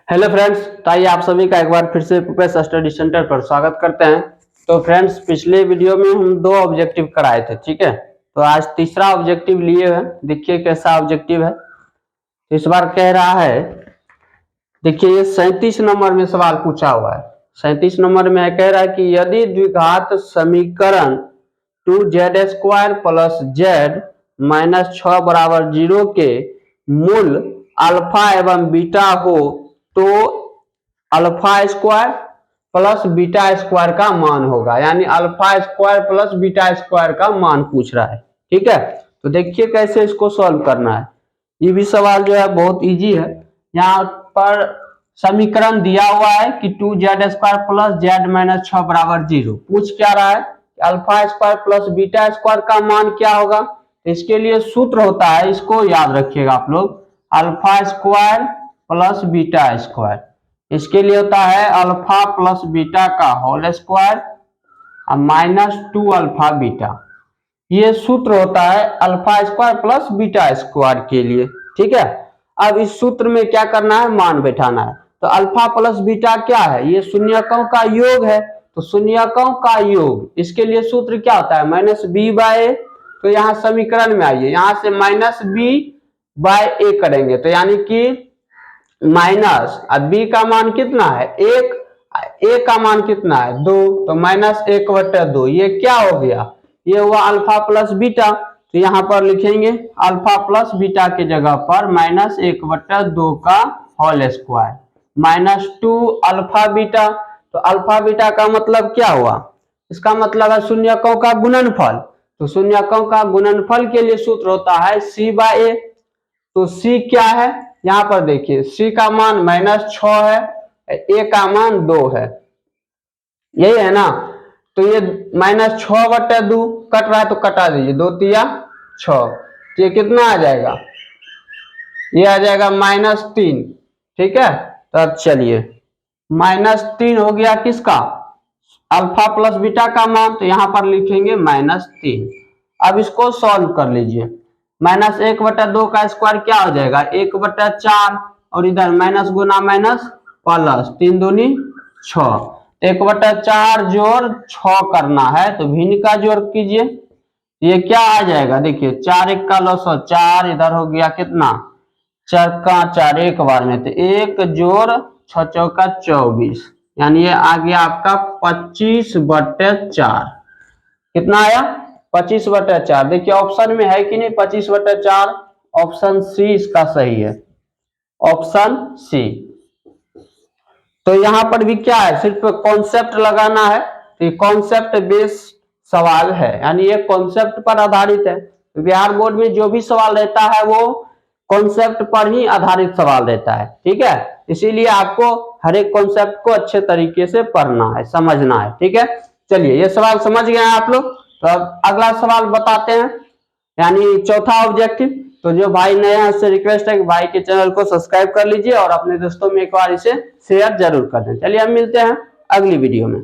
Hello friends, तो आइए आप सभी का एक बार फिर से प्रोफेसर स्टडी सेंटर पर स्वागत करते हैं। तो फ्रेंड्स, पिछले वीडियो में हम दो ऑब्जेक्टिव कराए थे, ठीक है। तो आज तीसरा ऑब्जेक्टिव लिए हैं। देखिए कैसा ऑब्जेक्टिव है। इस बार कह रहा है, देखिए ये 37 नंबर में सवाल पूछा हुआ है। 37 नंबर में कह रहा है कि यदि द्विघात समीकरण 2z² प्लस z माइनस 6 बराबर 0 के मूल अल्फा एवं बीटा हो तो alpha square plus beta square का मान होगा। यानी alpha square plus beta square का मान पूछ रहा है, ठीक है। तो देखिए कैसे इसको सॉल्व करना है। ये भी सवाल जो है बहुत इजी है। यहाँ पर समीकरण दिया हुआ है कि 2z² प्लस z माइनस 6 बराबर 0। पूछ क्या रहा है, alpha square plus beta square का मान क्या होगा। इसके लिए सूत्र होता है, इसको याद रखिएगा आप लोग, alpha square plus beta square. इसके लिए होता है अल्फा प्लस बीटा का होल स्क्वायर और माइनस 2 अल्फा बीटा। ये सूत्र होता है alpha square plus beta square के लिए, ठीक है। अब इस सूत्र में क्या करना है, मान बैठाना है। तो अल्फा प्लस बीटा क्या है, ये शून्यकों का योग है। तो शून्यकों का योग, इसके लिए सूत्र क्या होता है, माइनस बी बाय ए। तो यहाँ समीकरण में आइए, यहाँ से माइनस बी बाय ए करेंगे तो यानी कि माइनस, अब बी का मान कितना है 1, ए का मान कितना है 2, तो माइनस 1/2। ये क्या हो गया, ये हुआ अल्फा प्लस बीटा। तो यहाँ पर लिखेंगे अल्फा प्लस बीटा के जगह पर माइनस 1/2 का whole square minus 2 alpha beta. तो अल्फा बीटा का मतलब क्या हुआ, इसका मतलब है शून्यकों का गुणनफल। तो शून्यकों का गुणनफल के लिए सूत्र होता है सी बाय ए। तो सी क्या है, यहाँ पर देखिए सी का मान -6 है, ए का मान 2 है, यही है ना। तो ये -6/2 कट रहा है तो कटा दीजिए, 2 तिया 6। ये कितना आ जाएगा, ये आ जाएगा -3, ठीक है। तो अब चलिए -3 हो गया किसका, अल्फा प्लस बीटा का मान। तो यहाँ पर लिखेंगे -3। अब इसको सॉल्व कर लीजिए। -1/2 का स्क्वायर क्या हो जाएगा 1/4, और इधर माइनस गुना माइनस प्लस, 3 दूनी 6। 1/4 जोड़ 6 करना है तो भिन्न का जोड़ कीजिए। ये क्या आ जाएगा, देखिए 4 1 का लॉस, 4 इधर हो गया कितना 4 का 4 एक बार में, तो 1 जोड़ 6 चौका 24, यानी ये आ गया आपका 25/4। कितना आया 25/4। देखिए ऑप्शन में है कि नहीं 25/4, ऑप्शन सी इसका सही है, ऑप्शन सी। तो यहाँ पर भी क्या है, सिर्फ कॉन्सेप्ट लगाना है। तो कॉन्सेप्ट बेस्ड सवाल है, यानी ये कॉन्सेप्ट पर आधारित है। तो बिहार बोर्ड में जो भी सवाल रहता है वो कॉन्सेप्ट पर ही आधारित सवाल रहता है, ठीक है। इसीलिए आपको हर एक कॉन्सेप्ट को अच्छे तरीके से पढ़ना है, समझना है, ठीक है। चलिए ये सवाल समझ गए हैं आप लोग। तो अब अगला सवाल बताते हैं, यानी चौथा ऑब्जेक्टिव। तो जो भाई नए हैं उससे रिक्वेस्ट है कि भाई के चैनल को सब्सक्राइब कर लीजिए और अपने दोस्तों में एक बार इसे शेयर जरूर कर दें। चलिए हम मिलते हैं अगली वीडियो में।